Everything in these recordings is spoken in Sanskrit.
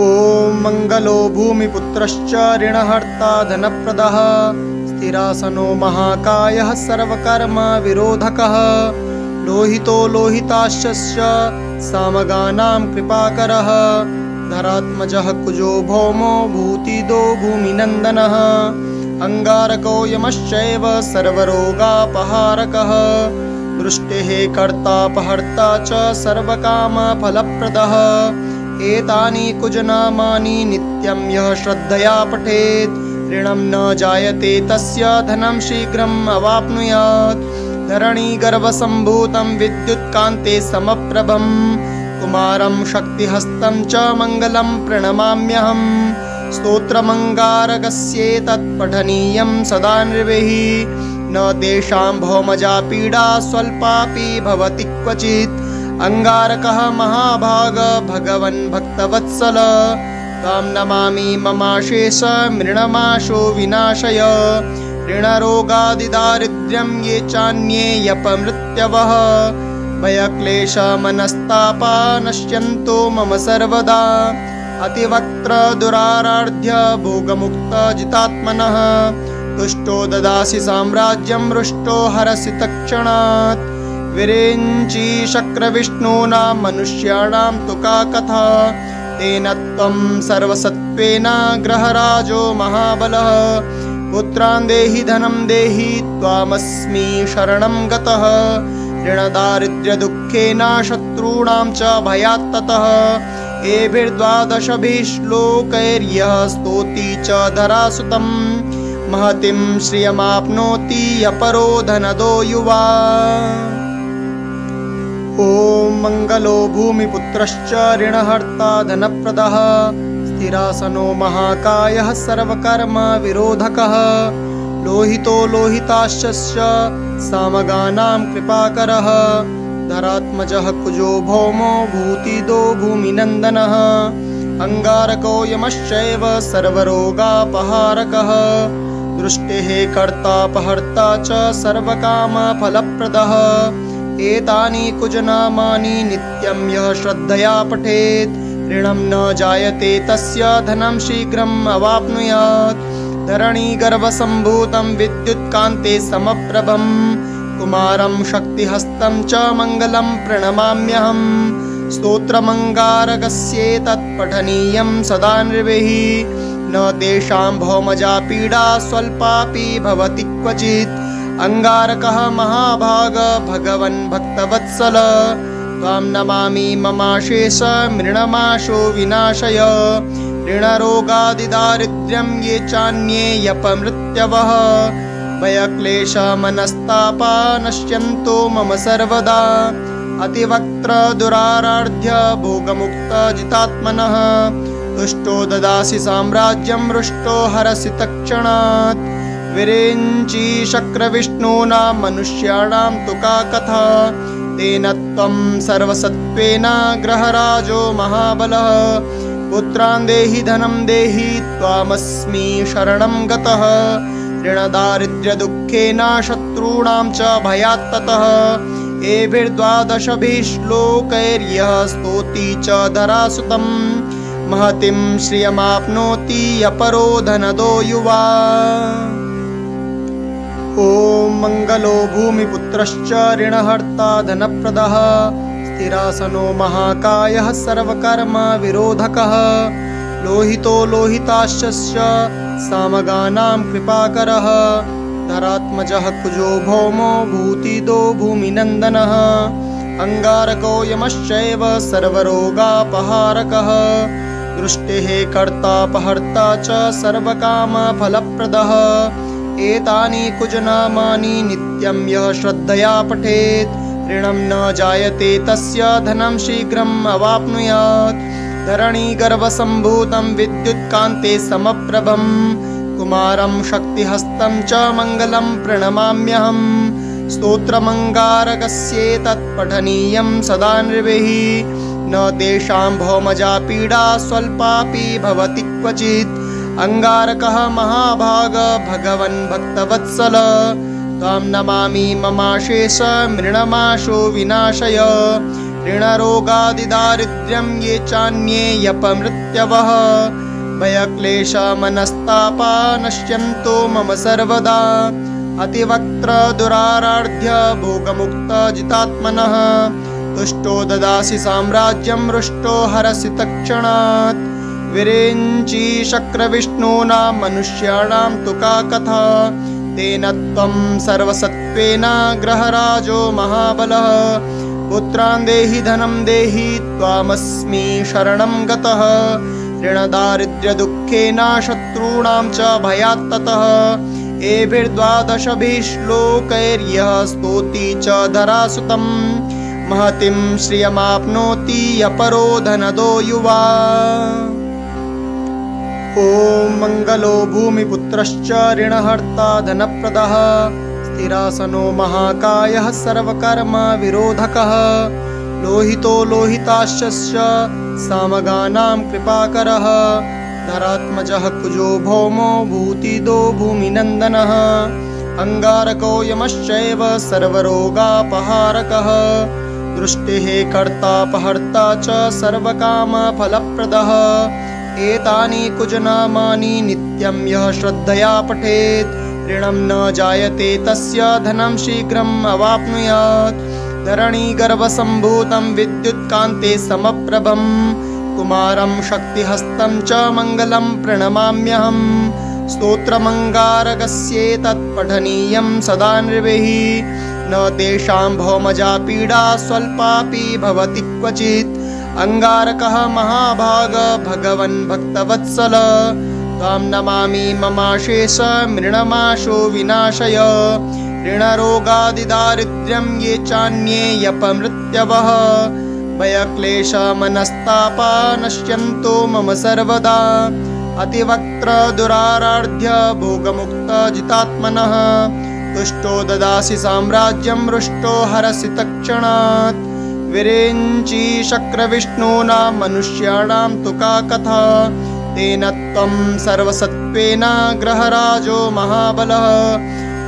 ॐ मंगलो भूमिपुत्रश्च ऋणहर्ता धनप्रदः स्थिरासनो महाकायः सर्वकर्म विरोधकः लोहितो लोहिताश्च सामगानां कृपाकरः धरात्मजः कुजो भौमो भूतिदो भूमिनन्दनः अंगारको यमश्चैव सर्वरोगापहारकः दृष्टेः कर्तापहर्ता च सर्वकामफलप्रदः एतानि कुजनामानि नित्यं यः श्रद्धया पठेत् ऋणं न जायते तस्य धनं शीघ्रम् अवाप्नुयात् धरणीगर्भसम्भूतं विद्युत्कान्ते समप्रभं कुमारं शक्तिहस्तं च मङ्गलं प्रणमाम्यहम् स्तोत्रमङ्गारकस्येतत् पठनीयं सदा नृभिः न तेषां भौमजा पीडा स्वल्पापि भवति क्वचित् अंगारकः महाभाग भगवन् भक्तवत्सल त्वां नमामि ममाशेष मृणमाशो विनाशय ऋणरोगादिदारिद्र्यं ये चान्ये यपमृत्यवः भयक्लेशमनस्तापा नश्यन्तो मम सर्वदा अतिवक्त्र दुराराध्य भोगमुक्तजितात्मनः तुष्टो ददासि साम्राज्यं रुष्टो हरसि तत्क्षणात् विरेञ्ची शक्रविष्णूनां मनुष्याणां तु का कथा तेन त्वं सर्वसत्त्वेन ग्रहराजो महाबलः पुत्रान् देहि धनं देहि त्वामस्मि शरणं गतः ऋणदारिद्र्यदुःखेन शत्रूणां च भयात्ततः एभिर्द्वादशभिः श्लोकैर्यः स्तोति च धरासुतं महतीं श्रियमाप्नोति अपरो धनदो युवा। ॐ मंगलो भूमिपुत्रश्च ऋणहर्ता धनप्रदः स्थिरासनो महाकायः सर्वकर्म विरोधकः लोहितो लोहिताश्च सामगानां कृपाकरः धरात्मजः कुजो भौमो भूतिदो भूमिनन्दनः अंगारको यमश्चैव सर्वरोगापहारकः दृष्टेः कर्तापहर्ता च सर्वकामफलप्रदः एतानि कुजनामानि नित्यं यः श्रद्धया पठेत् ऋणं न जायते तस्य धनं शीघ्रम् अवाप्नुयात् धरणीगर्भसम्भूतं विद्युत्कान्ते समप्रभं कुमारं शक्तिहस्तं च मङ्गलं प्रणमाम्यहम् स्तोत्रमङ्गारकस्येतत् पठनीयं सदा नृभिः न तेषां भौमजा पीडा स्वल्पापि भवति क्वचित् अंगारकः महाभाग भगवन् भक्तवत्सल त्वां नमामि ममाशेष मृणमाशो विनाशय ऋणरोगादिदारिद्र्यं ये चान्ये यपमृत्यवः भयक्लेशमनस्तापा नश्यन्तो मम सर्वदा अतिवक्त्र दुराराध्य भोगमुक्तजितात्मनः तुष्टो ददासि साम्राज्यं रुष्टो हरसि तत्क्षणात् विरेञ्ची शक्रविष्णूनां मनुष्याणां तु का कथा तेन त्वं सर्वसत्त्वेन ग्रहराजो महाबलः पुत्रान् देहि धनं देहि त्वामस्मि शरणं गतः ऋणदारिद्र्यदुःखेन शत्रूणां च भयात्ततः एभिर्द्वादशभिः श्लोकैर्यः स्तोति च धरासुतं महतीं श्रियमाप्नोति अपरो धनदो युवा। ॐ मंगलो भूमिपुत्रश्च ऋणहर्ता धनप्रदः स्थिरासनो महाकायः सर्वकर्म विरोधकः लोहितो लोहिताश्च सामगानां कृपाकरः धरात्मजः कुजो भौमो भूतिदो भूमिनन्दनः अंगारको यमश्चैव सर्वरोगापहारकः दृष्टेः कर्तापहर्ता च सर्वकामफलप्रदः एतानि कुजनामानि नित्यं यः श्रद्धया पठेत् ऋणं न जायते तस्य धनं शीघ्रम् अवाप्नुयात् धरणीगर्भसम्भूतं विद्युत्कान्ते समप्रभं कुमारं शक्तिहस्तं च मङ्गलं प्रणमाम्यहम् स्तोत्रमङ्गारकस्येतत् पठनीयं सदा नृभिः न तेषां भौमजा पीडा स्वल्पापि भवति क्वचित् अंगारकः महाभाग भगवन् भक्तवत्सल त्वां नमामि ममाशेष मृणमाशो विनाशय ऋणरोगादिदारिद्र्यं ये चान्येऽपमृत्यवः भयक्लेशमनस्तापा नश्यन्तो मम सर्वदा अतिवक्त्रदुराराध्य भोगमुक्तजितात्मनः तुष्टो ददासि साम्राज्यं रुष्टो हरसि तत्क्षणात् विरिञ्चि शक्रविष्णूनां मनुष्याणां तु का कथा तेन त्वं सर्वसत्त्वेन ग्रहराजो महाबलः पुत्रान् देहि धनं देहि त्वामस्मि शरणं गतः ऋणदारिद्र्यदुःखेन शत्रूणां च भयात् ततः एभिर्द्वादशभिः श्लोकैर्यः स्तोति च धरासुतं महतीं श्रियमाप्नोति अपरो धनदो युवा। ॐ मङ्गलो भूमिपुत्रश्च ऋणहर्ता धनप्रदः स्थिरासनो महाकायः सर्वकर्मविरोधकः लोहितो लोहिताश्च सामगानां कृपाकरः धरात्मजः कुजो भौमो भूतिदो भूमिनन्दनः अंगारको यमश्चैव सर्वरोगापहारकः दृष्टिः कर्तापहर्ता च सर्वकामफलप्रदः एतानि कुजनामानि नित्यं यः श्रद्धया पठेत् ऋणं न जायते तस्य धनं शीघ्रम् अवाप्नुयात् धरणीगर्भसम्भूतं विद्युत्कान्ते समप्रभं कुमारं शक्तिहस्तं च मङ्गलं प्रणमाम्यहम् स्तोत्रमङ्गारकस्येतत् पठनीयं सदा नृभिः न तेषां भौमजा पीडा स्वल्पापि भवति क्वचित् अंगारकः महाभाग भगवन् भक्तवत्सल त्वां नमामि ममाशेष मृणमाशो विनाशय ऋणरोगादिदारिद्र्यं ये चान्येऽपमृत्यवः भयक्लेशमनस्तापा नश्यन्तो मम सर्वदा अतिवक्त्रदुराराध्य भोगमुक्तजितात्मनः तुष्टो ददासि साम्राज्यं रुष्टो हरसि तत्क्षणात् विरिञ्चि शक्रविष्णूनां मनुष्याणां तु का कथा तेन त्वं सर्वसत्त्वेन ग्रहराजो महाबलः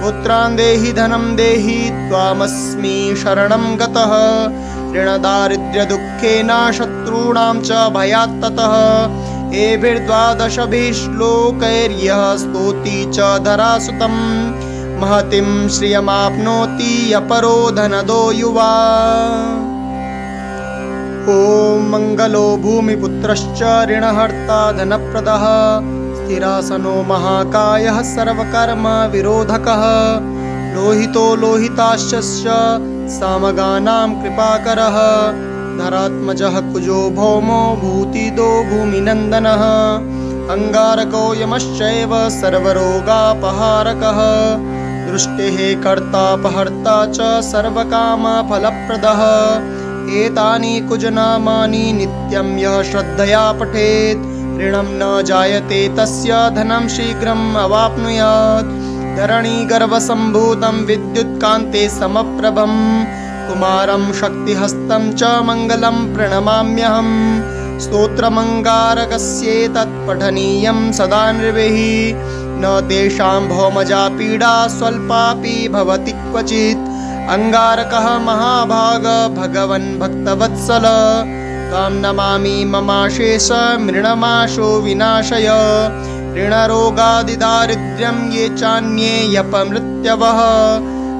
पुत्रान् देहि धनं देहि त्वामस्मि शरणं गतः ऋणदारिद्र्यदुःखेन शत्रूणां च भयात् ततः एभिर्द्वादशभिः श्लोकैर्यः स्तोति च धरासुतं महतीं श्रियमाप्नोति अपरो धनदो युवा। ॐ मङ्गलो भूमिपुत्रश्च ऋणहर्ता धनप्रदः स्थिरासनो महाकायः सर्वकर्मविरोधकः लोहितो लोहिताश्च सामगानां कृपाकरः धरात्मजः कुजो भौमो भूतिदो भूमिनन्दनः अंगारको यमश्चैव सर्वरोगापहारकः दृष्टिः कर्तापहर्ता च सर्वकामफलप्रदः एतानि कुजनामानि नित्यं यः श्रद्धया पठेत् ऋणं न जायते तस्य धनं शीघ्रम् अवाप्नुयात् धरणीगर्भसम्भूतं विद्युत्कान्ते समप्रभं कुमारं शक्तिहस्तं च मङ्गलं प्रणमाम्यहम् स्तोत्रमङ्गारकस्येतत् पठनीयं सदा नृभिः न तेषां भौमजा पीडा स्वल्पापि भवति क्वचित् अंगारकः महाभाग भगवन् भक्तवत्सल त्वां नमामि ममाशेष मृणमाशो विनाशय ऋणरोगादिदारिद्र्यं ये चान्येऽपमृत्यवः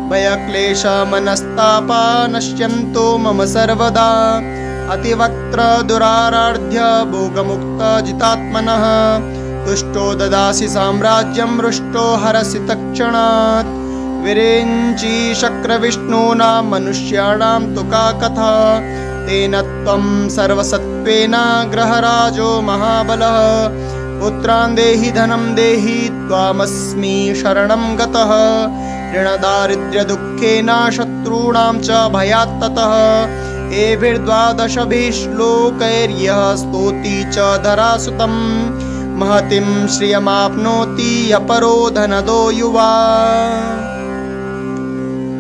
भयक्लेशमनस्तापा नश्यन्तो मम सर्वदा अतिवक्त्रदुराराध्य भोगमुक्तजितात्मनः तुष्टो ददासि साम्राज्यं रुष्टो हरसि तत्क्षणात् विरिञ्चि शक्रविष्णूनां मनुष्याणां तु का कथा तेन त्वं सर्वसत्त्वेन ग्रहराजो महाबलः पुत्रान् देहि धनं देहि त्वामस्मि शरणं गतः ऋणदारिद्र्यदुःखेन शत्रूणां च भयात् ततः एभिर्द्वादशभिः श्लोकैर्यः स्तोति च धरासुतं महतीं श्रियमाप्नोति अपरो धनदो युवा।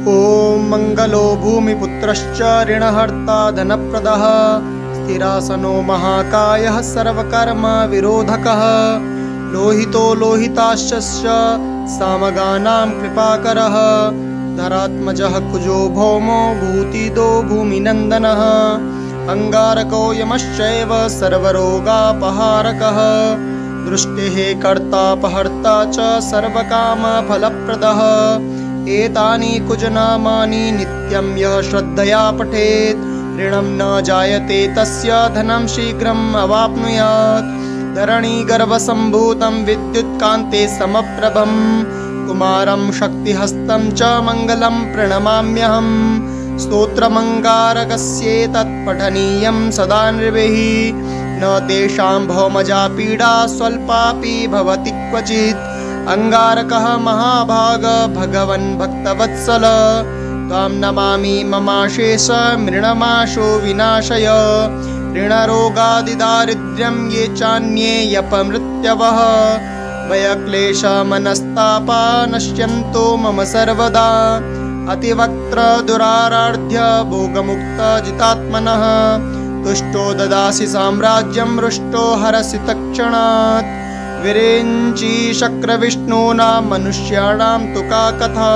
ॐ मङ्गलो भूमिपुत्रश्च ऋणहर्ता धनप्रदः स्थिरासनो महाकायः सर्वकर्मविरोधकः लोहितो लोहिताश्च सामगानां कृपाकरः धरात्मजः कुजो भौमो भूतिदो भूमिनन्दनः अङ्गारको यमश्चैव सर्वरोगापहारकः दृष्टिः कर्तापहर्ता च सर्वकामफलप्रदः एतानि कुजनामानि नित्यं यः श्रद्धया पठेत् ऋणं न जायते तस्य धनं शीघ्रम् अवाप्नुयात् धरणीगर्भसम्भूतं विद्युत्कान्ते समप्रभं कुमारं शक्तिहस्तं च मङ्गलं प्रणमाम्यहम् स्तोत्रमङ्गारकस्येतत् पठनीयं सदा नृभिः न तेषां भौमजा पीडा स्वल्पापि भवति क्वचित् अङ्गारकः महाभाग भगवन् भक्तवत्सल त्वां नमामि ममाशेष मृणमाशो विनाशय ऋणरोगादिदारिद्र्यं ये चान्ये यपमृत्यवः भयक्लेशमनस्तापा नश्यन्तो मम सर्वदा अतिवक्त्रदुराराध्य भोगमुक्तजितात्मनः तुष्टो ददासि साम्राज्यं रुष्टो हरसि तत्क्षणात् विरेञ्ची शक्रविष्णूना मनुष्याणां तु का कथा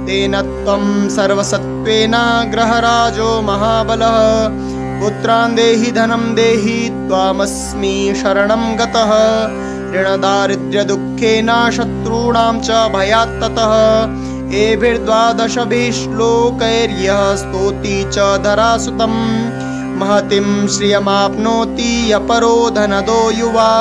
तेन त्वं सर्वसत्त्वेन ग्रहराजो महाबलः पुत्रान् देहि धनं देहि त्वामस्मि शरणं गतः ऋणदारिद्र्यदुःखेन शत्रूणां च भयात्ततः एभिर्द्वादशभिः श्लोकैर्यः स्तोति च धरासुतं महतीं श्रियमाप्नोति अपरो धनदो युवा।